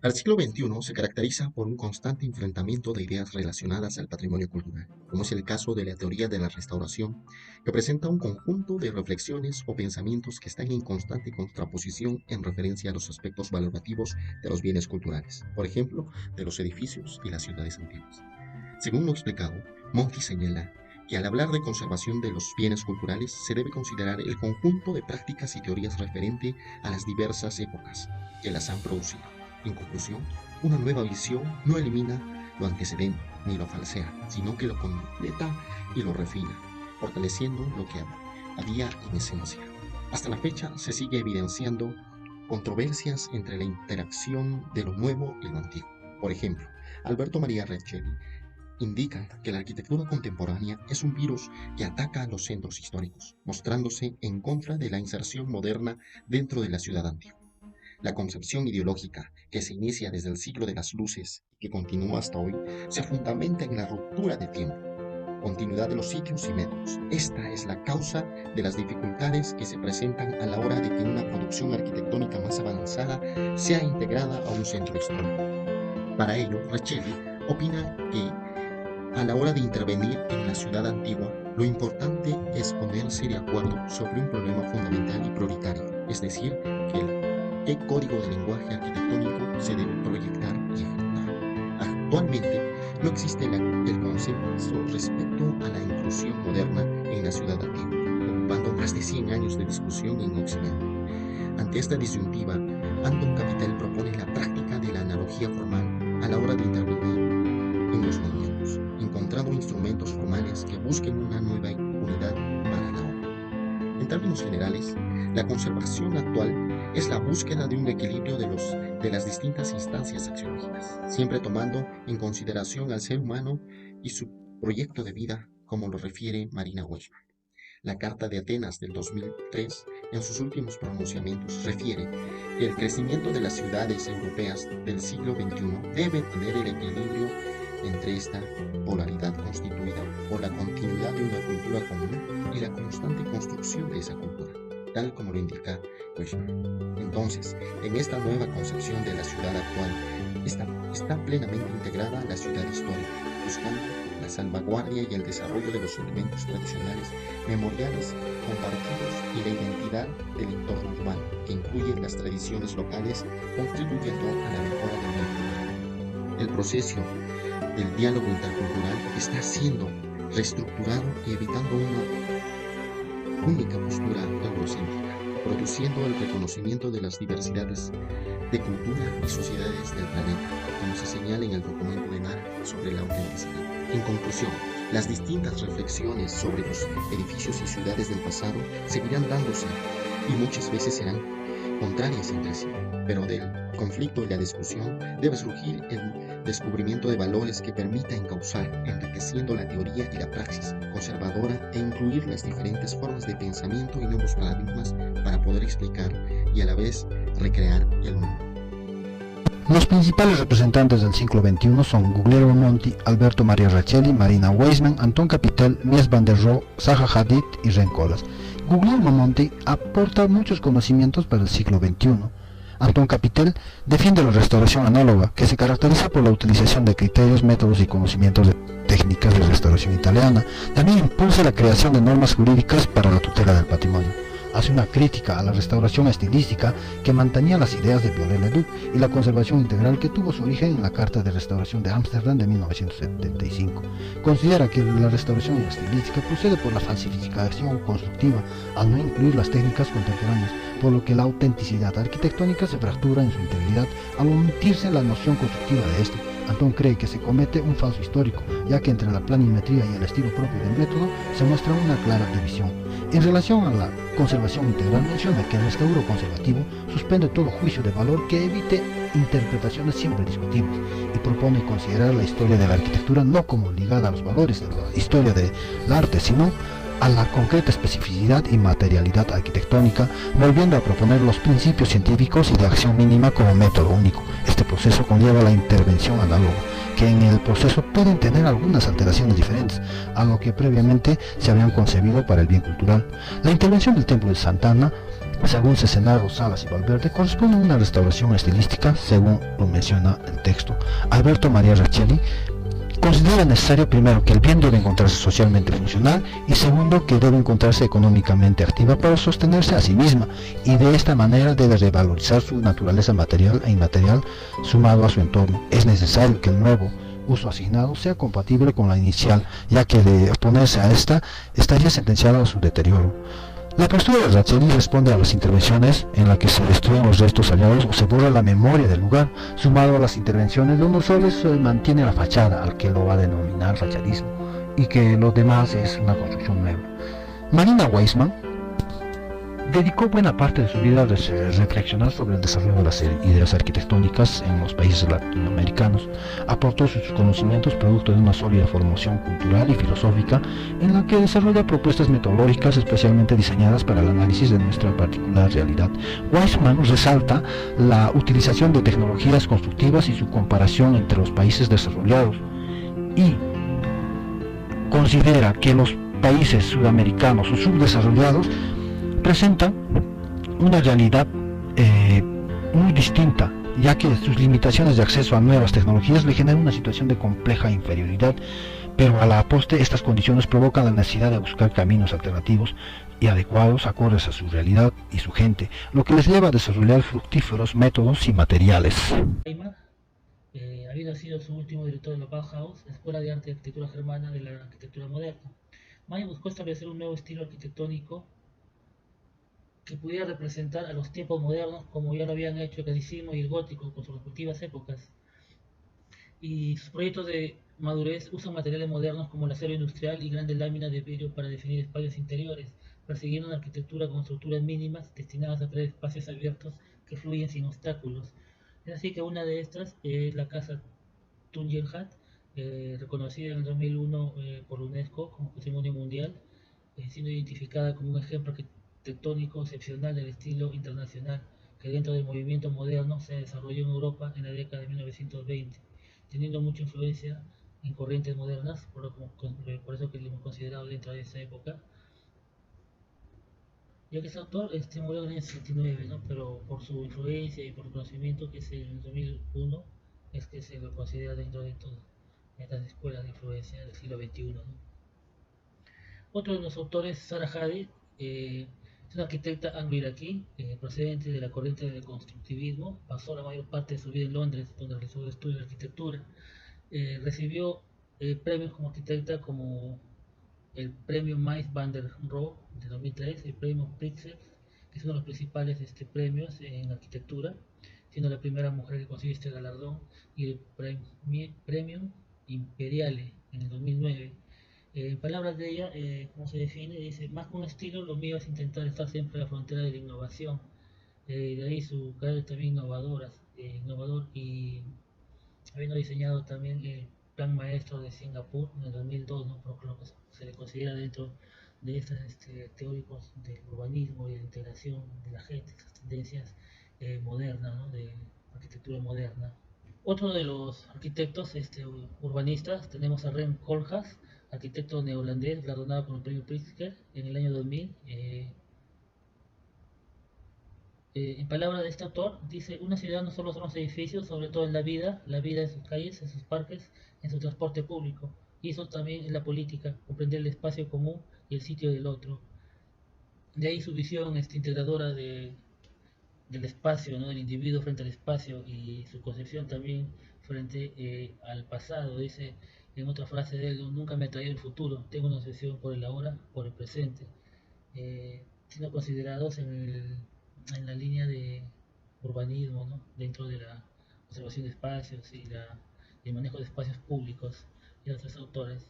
El siglo XXI se caracteriza por un constante enfrentamiento de ideas relacionadas al patrimonio cultural, como es el caso de la teoría de la restauración, que presenta un conjunto de reflexiones o pensamientos que están en constante contraposición en referencia a los aspectos valorativos de los bienes culturales, por ejemplo, de los edificios y las ciudades antiguas. Según lo explicado, Monti señala que al hablar de conservación de los bienes culturales se debe considerar el conjunto de prácticas y teorías referente a las diversas épocas que las han producido. En conclusión, una nueva visión no elimina lo antecedente ni lo falsea, sino que lo completa y lo refina, fortaleciendo lo que había en esencia. Hasta la fecha se sigue evidenciando controversias entre la interacción de lo nuevo y lo antiguo. Por ejemplo, Alberto María Rechelli indica que la arquitectura contemporánea es un virus que ataca a los centros históricos, mostrándose en contra de la inserción moderna dentro de la ciudad antigua. La concepción ideológica, que se inicia desde el siglo de las luces y que continúa hasta hoy, se fundamenta en la ruptura de tiempo, continuidad de los sitios y métodos. Esta es la causa de las dificultades que se presentan a la hora de que una producción arquitectónica más avanzada sea integrada a un centro histórico. Para ello, Rechelli opina que a la hora de intervenir en la ciudad antigua, lo importante es ponerse de acuerdo sobre un problema fundamental y prioritario, es decir, qué código de lenguaje arquitectónico se debe proyectar y ejecutar. Actualmente no existe el consenso respecto a la inclusión moderna en la ciudad antigua, ocupando más de 100 años de discusión en Occidente. Ante esta disyuntiva, Anton Capital propone la práctica de la analogía formal a la hora de intervenir en los movimientos, encontrando instrumentos formales que busquen una nueva unidad para la obra. En términos generales, la conservación actual es la búsqueda de un equilibrio de las distintas instancias axiológicas, siempre tomando en consideración al ser humano y su proyecto de vida, como lo refiere Marina Weichmann. La Carta de Atenas del 2003, en sus últimos pronunciamientos, refiere que el crecimiento de las ciudades europeas del siglo XXI debe tener el equilibrio entre esta polaridad constituida por la continuidad de una cultura común y la constante construcción de esa cultura, tal como lo indica Weichmann. Entonces, en esta nueva concepción de la ciudad actual, está plenamente integrada la ciudad histórica, buscando la salvaguardia y el desarrollo de los elementos tradicionales, memoriales, compartidos y la identidad del entorno urbano, que incluye las tradiciones locales, contribuyendo a la mejora del medio rural. El proceso del diálogo intercultural está siendo reestructurado y evitando una única postura eurocéntrica, produciendo el reconocimiento de las diversidades de cultura y sociedades del planeta, como se señala en el documento de Nara sobre la autenticidad. En conclusión, las distintas reflexiones sobre los edificios y ciudades del pasado seguirán dándose y muchas veces serán contrarias entre sí, pero del conflicto y la discusión debe surgir el descubrimiento de valores que permita encauzar, enriqueciendo la teoría y la praxis conservadora e incluir las diferentes formas de pensamiento y nuevos paradigmas para poder explicar y a la vez recrear el mundo. Los principales representantes del siglo XXI son Guglielmo Monti, Alberto Maria Rechelli, Marina Weichmann, Anton Capital, Mies van der Rohe, Zaha Hadid y Ren Koolhaas. Guglielmo Monti aporta muchos conocimientos para el siglo XXI. Anton Capital defiende la restauración análoga, que se caracteriza por la utilización de criterios, métodos y conocimientos de técnicas de restauración italiana. También impulsa la creación de normas jurídicas para la tutela del patrimonio. Hace una crítica a la restauración estilística que mantenía las ideas de Viollet-le-Duc y la conservación integral que tuvo su origen en la Carta de Restauración de Ámsterdam de 1975. Considera que la restauración estilística procede por la falsificación constructiva al no incluir las técnicas contemporáneas, por lo que la autenticidad arquitectónica se fractura en su integridad al omitirse la noción constructiva de este. Antón cree que se comete un falso histórico, ya que entre la planimetría y el estilo propio del método se muestra una clara división. En relación a la conservación integral, menciona que el restauro conservativo suspende todo juicio de valor que evite interpretaciones siempre discutibles y propone considerar la historia de la arquitectura no como ligada a los valores de la historia del arte, sino a la concreta especificidad y materialidad arquitectónica, volviendo a proponer los principios científicos y de acción mínima como método único. Este proceso conlleva la intervención análoga, que en el proceso pueden tener algunas alteraciones diferentes a lo que previamente se habían concebido para el bien cultural. La intervención del Templo de Santa Ana según Cesenaro, Salas y Valverde, corresponde a una restauración estilística, según lo menciona el texto. Alberto María Rachelli considera necesario, primero, que el bien debe encontrarse socialmente funcional, y segundo, que debe encontrarse económicamente activa para sostenerse a sí misma, y de esta manera debe revalorizar su naturaleza material e inmaterial sumado a su entorno. Es necesario que el nuevo uso asignado sea compatible con la inicial, ya que de oponerse a esta estaría sentenciado a su deterioro. La postura de Rachelli responde a las intervenciones en las que se destruyen los restos hallados o se borra la memoria del lugar, sumado a las intervenciones donde solo se mantiene la fachada, al que lo va a denominar facharismo, y que lo demás es una construcción nueva. Marina Weissman dedicó buena parte de su vida a reflexionar sobre el desarrollo de las ideas arquitectónicas en los países latinoamericanos. Aportó sus conocimientos producto de una sólida formación cultural y filosófica, en la que desarrolla propuestas metodológicas especialmente diseñadas para el análisis de nuestra particular realidad. Weissman resalta la utilización de tecnologías constructivas y su comparación entre los países desarrollados, y considera que los países sudamericanos o subdesarrollados presentan una realidad muy distinta, ya que sus limitaciones de acceso a nuevas tecnologías le generan una situación de compleja inferioridad, pero a la postre estas condiciones provocan la necesidad de buscar caminos alternativos y adecuados acordes a su realidad y su gente, lo que les lleva a desarrollar fructíferos métodos y materiales. Habiendo sido su último director de la Bauhaus, Escuela de Arte y Arquitectura Germana de la Arquitectura Moderna, Mayer buscó establecer un nuevo estilo arquitectónico que pudiera representar a los tiempos modernos, como ya lo habían hecho el clasicismo y el gótico con sus respectivas épocas. Y sus proyectos de madurez usan materiales modernos como el acero industrial y grandes láminas de vidrio para definir espacios interiores, persiguiendo una arquitectura con estructuras mínimas destinadas a crear espacios abiertos que fluyen sin obstáculos. Es así que una de estas es la casa Tungelhat, reconocida en el 2001 por la UNESCO como Patrimonio Mundial, siendo identificada como un ejemplo arquitectónico excepcional del estilo internacional que dentro del movimiento moderno se desarrolló en Europa en la década de 1920, teniendo mucha influencia en corrientes modernas, por eso que lo hemos considerado dentro de esa época. Ya que ese autor murió en el año 69, ¿no? Pero por su influencia y por el conocimiento que es en el 2001, es que se lo considera dentro de todas estas escuelas de influencia del siglo XXI, ¿no? Otro de los autores, Zaha Hadid, es una arquitecta anglo-iraquí procedente de la corriente del constructivismo. Pasó la mayor parte de su vida en Londres, donde realizó estudios de arquitectura. Recibió premios como arquitecta como el premio Mies van der Rohe de 2003, el premio Pritzker, que es uno de los principales premios en arquitectura, siendo la primera mujer que consigue este galardón, y el premio Imperiale en el 2009. En palabras de ella, ¿cómo se define? Dice: más que un estilo, lo mío es intentar estar siempre en la frontera de la innovación. De ahí su carácter también innovador, y habiendo diseñado también el Plan Maestro de Singapur en el 2002, ¿no? Por lo que se le considera dentro de estos teóricos del urbanismo y de la integración de la gente, estas tendencias modernas, ¿no? De arquitectura moderna. Otro de los arquitectos urbanistas tenemos a Rem Koolhaas, arquitecto neozelandés galardonado con el premio Pritzker en el año 2000. En palabras de este autor, dice: una ciudad no solo son los edificios, sobre todo en la vida en sus calles, en sus parques, en su transporte público. Y eso también en la política, comprender el espacio común y el sitio del otro. De ahí su visión integradora del espacio, ¿no? Del individuo frente al espacio, y su concepción también frente al pasado. Dice en otra frase de él: nunca me ha traído el futuro, tengo una obsesión por el ahora, por el presente. Siendo considerados en la línea de urbanismo, ¿no? Dentro de la observación de espacios y el manejo de espacios públicos y otros autores.